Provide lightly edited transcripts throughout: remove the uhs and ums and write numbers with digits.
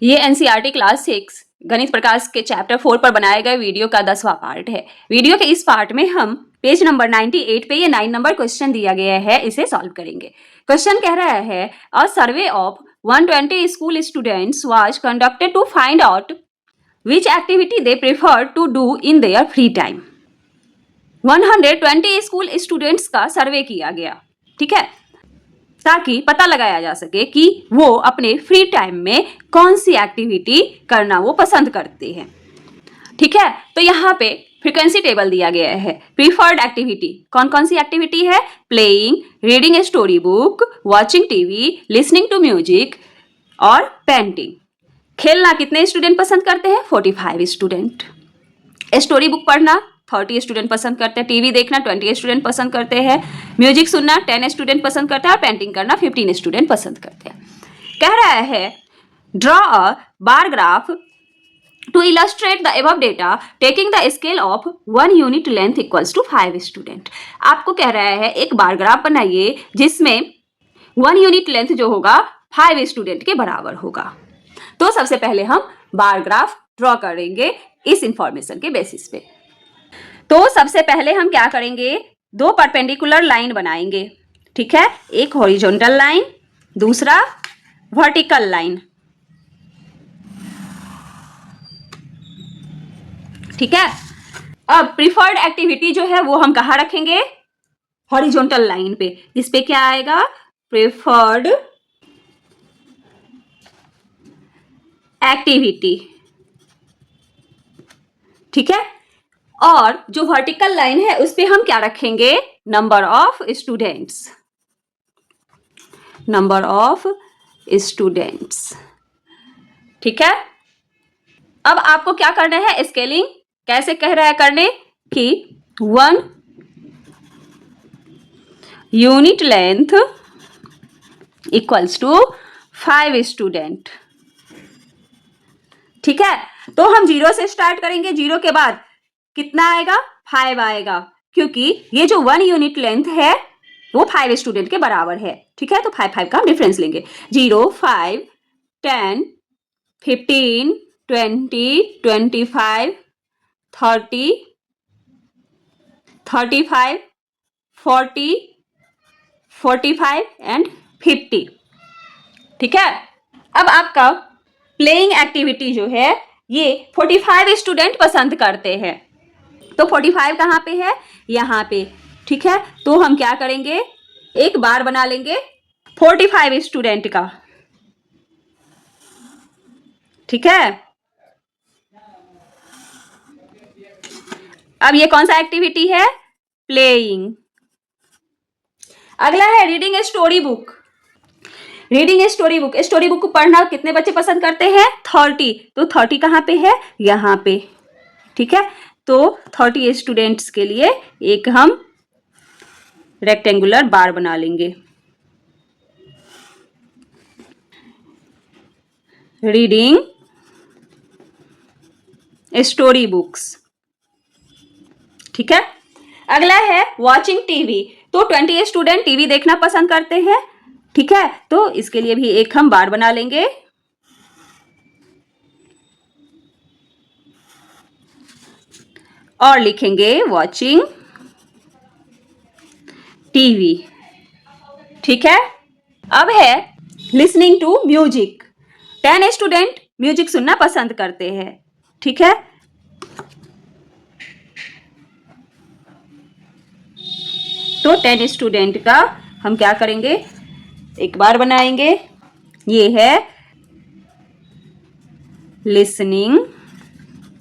ये NCERT class 6 गणित प्रकाश के चैप्टर 4 पर बनाए गए वीडियो का 10वां पार्ट है। वीडियो के इस पार्ट में हम पेज नंबर 98 पे ये 9 नंबर क्वेश्चन दिया गया है, इसे सॉल्व करेंगे। क्वेश्चन कह रहा है a survey of 120 school students was conducted to find out which activity they prefer to do in their free time. 120 school students का सर्वे किया गया, ठीक है, ताकि पता लगाया जा सके कि वो अपने फ्री टाइम में कौन सी एक्टिविटी करना वो पसंद करते हैं। ठीक है, तो यहाँ पे फ्रीक्वेंसी टेबल दिया गया है। प्रीफर्ड एक्टिविटी कौन कौन सी एक्टिविटी है? Playing, reading a story book, watching TV, listening to music और पेंटिंग। खेलना कितने स्टूडेंट पसंद करते हैं? 45 स्टूडेंट। स्टोरी बुक पढ़ना 30 स्टूडेंट पसंद करते हैं, टीवी देखना 20 स्टूडेंट पसंद करते हैं, म्यूजिक सुनना 10 स्टूडेंट पसंद करते हैं और पेंटिंग करना 15 स्टूडेंट पसंद करते हैं। कह रहा है draw a bar graph to illustrate the above data taking the scale of 1 unit length equals to 5 student. आपको कह रहा है एक बार ग्राफ बनाइए जिसमें 1 यूनिट लेंथ जो होगा 5 स्टूडेंट के बराबर होगा। तो सबसे पहले हम बार ग्राफ ड्रॉ करेंगे इस इंफॉर्मेशन के बेसिस पे। तो सबसे पहले हम क्या करेंगे? 2 परपेंडिकुलर लाइन बनाएंगे, ठीक है, एक हॉरिजॉन्टल लाइन, दूसरा वर्टिकल लाइन, ठीक है। अब प्रीफर्ड एक्टिविटी जो है वो हम कहाँ रखेंगे? हॉरिजॉन्टल लाइन पे। इस पे क्या आएगा? प्रीफर्ड एक्टिविटी, ठीक है। और जो वर्टिकल लाइन है उस पे हम क्या रखेंगे? Number of students, number of students, ठीक है। अब आपको क्या करना है? स्केलिंग कैसे कह रहा है करने कि 1 unit length equals to 5 student, ठीक है। तो हम 0 से स्टार्ट करेंगे, 0 के बाद कितना आएगा? 5 आएगा, क्योंकि ये जो 1 यूनिट लेंथ है वो 5 स्टूडेंट के बराबर है, ठीक है। तो 5 का हम डिफरेंस लेंगे। 0, 5, 10, 15, 20, 25, 30, 35, 40, 45 एंड 50, ठीक है। अब आपका प्लेइंग एक्टिविटी जो है ये 45 स्टूडेंट पसंद करते हैं, तो 45 कहाँ पे है? यहाँ पे, ठीक है। तो हम क्या करेंगे? एक बार बना लेंगे 45 स्टूडेंट का, ठीक है। अब ये कौन सा एक्टिविटी है? प्लेइंग। अगला है reading a story book. Reading a story book, story book को पढ़ना कितने बच्चे पसंद करते हैं? 30। तो 30 कहाँ पे है? यहाँ पे, ठीक है। तो 30 स्टूडेंट्स के लिए एक हम रेक्टेंगुलर बार बना लेंगे। रीडिंग स्टोरी बुक्स, ठीक है। अगला है वॉचिंग टीवी। तो 20 स्टूडेंट टीवी देखना पसंद करते हैं, ठीक है। तो इसके लिए भी एक हम बार बना लेंगे। और लिखेंगे वॉचिंग टीवी, ठीक है। अब है listening to music. 10 student music सुनना पसंद करते हैं, ठीक है। तो 10 स्टूडेंट का हम क्या करेंगे? एक बार बनाएंगे। ये है लिसनिंग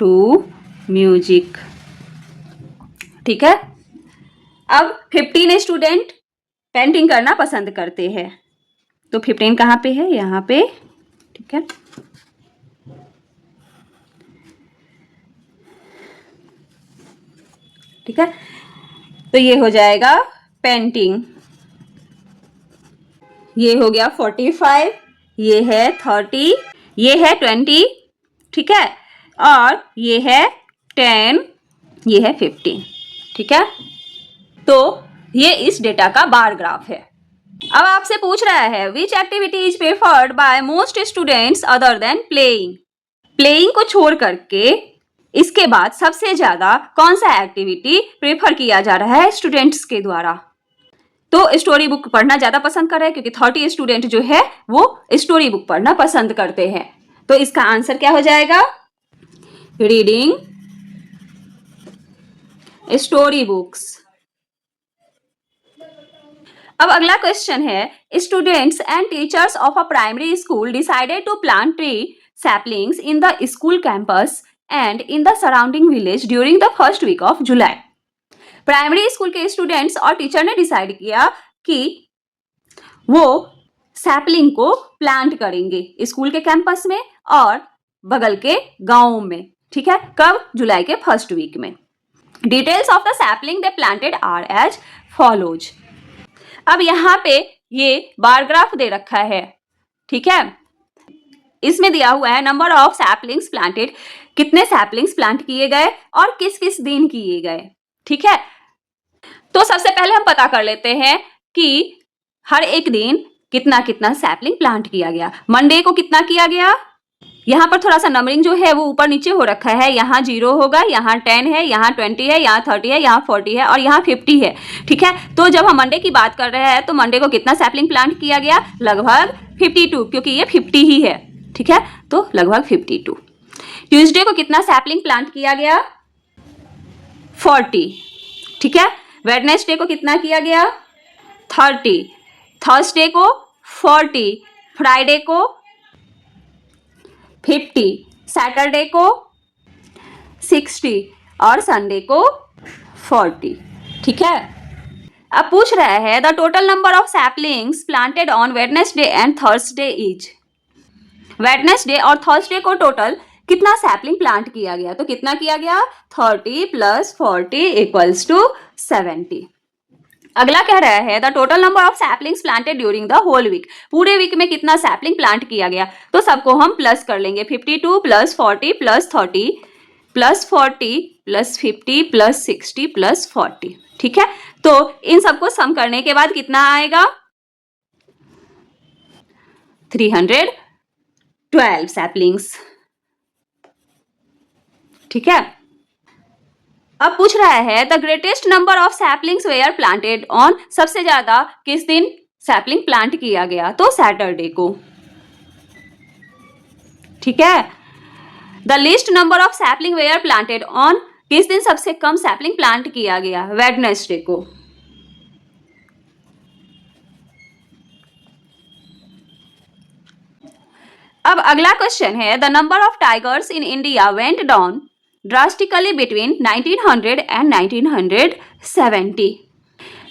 टू म्यूजिक, ठीक है। अब 15 स्टूडेंट पेंटिंग करना पसंद करते हैं, तो 15 कहाँ पे है? यहाँ पे, ठीक है। ठीक है, तो ये हो जाएगा पेंटिंग। ये हो गया 45, ये है 30, ये है 20, ठीक है, और ये है 10, ये है 15, ठीक है। तो ये इस डेटा का बार ग्राफ है। अब आपसे पूछ रहा है which activity is preferred by most students other than playing. Playing को छोड़ करके इसके बाद सबसे ज्यादा कौन सा एक्टिविटी प्रेफर किया जा रहा है स्टूडेंट्स के द्वारा। तो स्टोरी बुक पढ़ना ज्यादा पसंद कर रहे हैं क्योंकि 30 स्टूडेंट जो है वो स्टोरी बुक पढ़ना पसंद करते हैं। तो इसका आंसर क्या हो जाएगा, रीडिंग स्टोरी बुक्स। अब अगला क्वेश्चन है, students and teachers of a primary school decided to plant tree saplings in the school campus and in the surrounding village during the first week of July. Primary school के students और teacher ने decide किया कि वो sapling को plant करेंगे school के campus में और बगल के गांव में। ठीक है, कब, जुलाई के फर्स्ट वीक में। Details of the sapling they planted are as follows. अब यहाँ पे ये बार ग्राफ दे रखा है। ठीक है, इसमें दिया हुआ है नंबर ऑफ सैपलिंग्स प्लांटेड, कितने सैपलिंग्स प्लांट किए गए और किस किस दिन किए गए। ठीक है, तो सबसे पहले हम पता कर लेते हैं कि हर एक दिन कितना कितना सैपलिंग प्लांट किया गया। मंडे को कितना किया गया, यहाँ पर थोड़ा सा नंबरिंग जो है वो ऊपर नीचे हो रखा है। यहाँ 0 होगा, यहाँ 10 है, यहाँ 20 है, यहाँ 30 है, यहाँ 40 है और यहाँ 50 है। ठीक है, तो जब हम मंडे की बात कर रहे हैं तो मंडे को कितना सैपलिंग प्लांट किया गया, लगभग 52, क्योंकि ये 50 ही है। ठीक है, तो लगभग 52। ट्यूसडे को कितना सैपलिंग प्लांट किया गया, 40। ठीक है, वेडनेसडे को कितना किया गया, 30, थर्सडे को 40, फ्राइडे को 50, सैटरडे को 60 और संडे को 40। ठीक है, अब पूछ रहा है the total number of saplings planted on Wednesday and Thursday is. Wednesday और थर्सडे को टोटल कितना सैपलिंग प्लांट किया गया, तो कितना किया गया, 30 + 40 = 70। अगला कह रहा है the total number of saplings planted during the whole week. पूरे वीक में कितना सैपलिंग प्लांट किया गया, तो सबको हम प्लस कर लेंगे। 52 + 40 + 30 + 40 + 50 + 60 + 40। ठीक है, तो इन सबको सम करने के बाद कितना आएगा, 312 सैपलिंग्स। ठीक है, अब पूछ रहा है the greatest number of saplings where planted on. सबसे ज्यादा किस दिन सैपलिंग प्लांट किया गया, तो सैटरडे को। ठीक है, the least number of sapling where planted on. किस दिन सबसे कम सैपलिंग प्लांट किया गया, वेडनेसडे को। अब अगला क्वेश्चन है the number of tigers in India went down drastically between 1900 and 1970।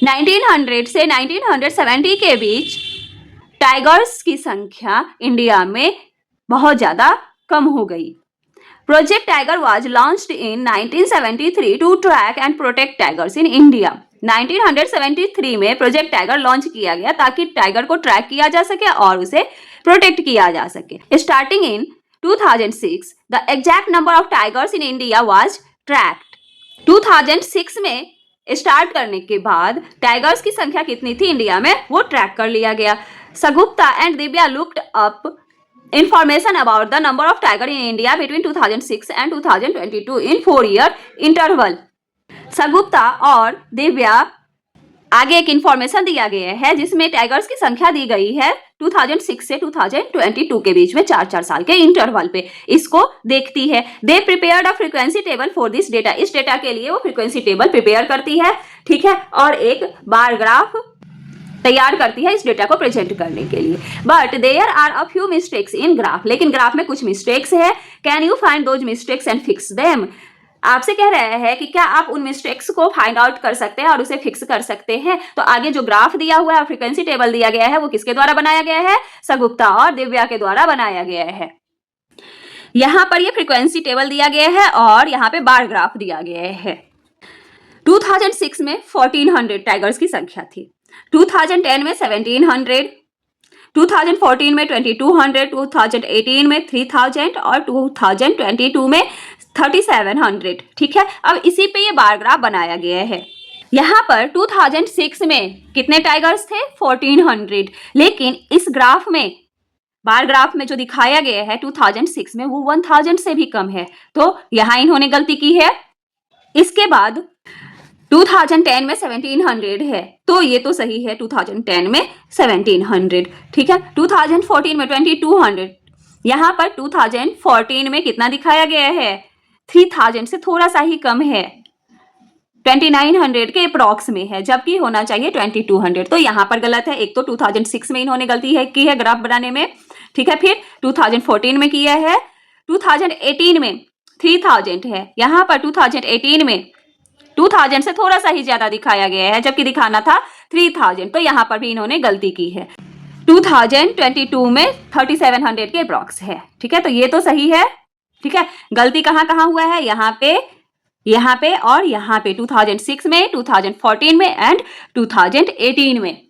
1900 से 1970 के बीच टाइगर्स की संख्या इंडिया में बहुत ज़्यादा कम हो गई। Project tiger was launched in 1973 to track and protect tigers in India. 1973 में प्रोजेक्ट टाइगर लॉन्च किया गया ताकि टाइगर को ट्रैक किया जा सके और उसे प्रोटेक्ट किया जा सके। Starting in 2006, the exact number of tigers in India was tracked. 2006 में स्टार्ट करने के बाद टाइगर्स की संख्या कितनी थी इंडिया में, वो ट्रैक कर लिया गया। Sagupta and Divya looked up information about the number of tiger in India between 2006 and 2022 in 4-year interval. सगुप्ता और दिव्या आगे एक इंफॉर्मेशन दिया गया है जिसमें टाइगर्स की संख्या दी गई है 2006 से 2022 के बीच में 4-4 साल के इंटरवल पे। इसको देखती है। They prepared a frequency table for this data. इस डेटा के लिए वो फ्रीक्वेंसी टेबल प्रिपेयर करती है। ठीक है, और एक बार ग्राफ तैयार करती है इस डेटा को प्रेजेंट करने के लिए। But there are a few mistakes in graph. लेकिन ग्राफ में कुछ मिस्टेक्स है। Can you find those mistakes and fix them. आपसे कह रहे हैं कि क्या आप उन मिस्टेक्स को फाइंड आउट कर सकते हैं और उसे फिक्स कर सकते हैं। तो आगे जो ग्राफ दिया हुआ है, फ्रीक्वेंसी टेबल दिया गया है, वो किसके द्वारा बनाया गया है, सगुप्ता और दिव्या के द्वारा बनाया गया है। यहाँ पर ये फ्रीक्वेंसी टेबल दिया गया है और यहाँ पे बार ग्राफ दिया गया है। 2006 में 1400 टाइगर्स की संख्या थी, 2010 में 1700, 2014 में 2200, 2018 में 3000 और 2022 में 3700। ठीक है, अब इसी पे ये बार ग्राफ बनाया गया है। यहाँ पर 2006 में कितने टाइगर्स थे? 1400। लेकिन इस ग्राफ में, बार ग्राफ में जो दिखाया गया है 2006 में, वो 1000 से भी कम है। तो यहाँ इन्होंने गलती की है। इसके बाद 2010 में 1700 है, तो ये तो सही है, 2010 में 1700, ठीक है। 2014 में 2200, यहाँ पर 2014 में कितना दिखाया गया है? 3000 से थोड़ा सा ही कम है, 2900 के अप्रॉक्स में है, जबकि होना चाहिए 2200। तो यहाँ पर गलत है। एक तो 2006 में इन्होंने गलती है की है ग्राफ बनाने में, ठीक है। फिर 2014 में किया है, 2018 में 3000 है, यहाँ पर 2018 में 2000 से थोड़ा सा ही ज्यादा दिखाया गया है, जबकि दिखाना था 3000। तो यहाँ पर भी इन्होंने गलती की है। 2022 में 3700 के अप्रॉक्स है, ठीक है। तो ये तो सही है, ठीक है। गलती कहाँ कहाँ हुआ है? यहाँ पे और यहाँ पे, 2006 में, 2014 में एंड 2018 में।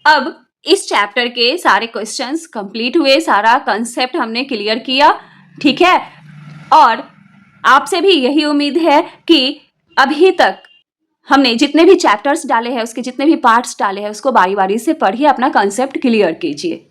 अब इस चैप्टर के सारे क्वेश्चंस कंप्लीट हुए, सारा कंसेप्ट हमने क्लियर किया, ठीक है। और आपसे भी यही उम्मीद है कि अभी तक हमने जितने भी चैप्टर्स डाले हैं, उसके जितने भी पार्ट्स डाले हैं, उसको बारी बारी से पढ़िए, अपना कंसेप्ट क्लियर कीजिए।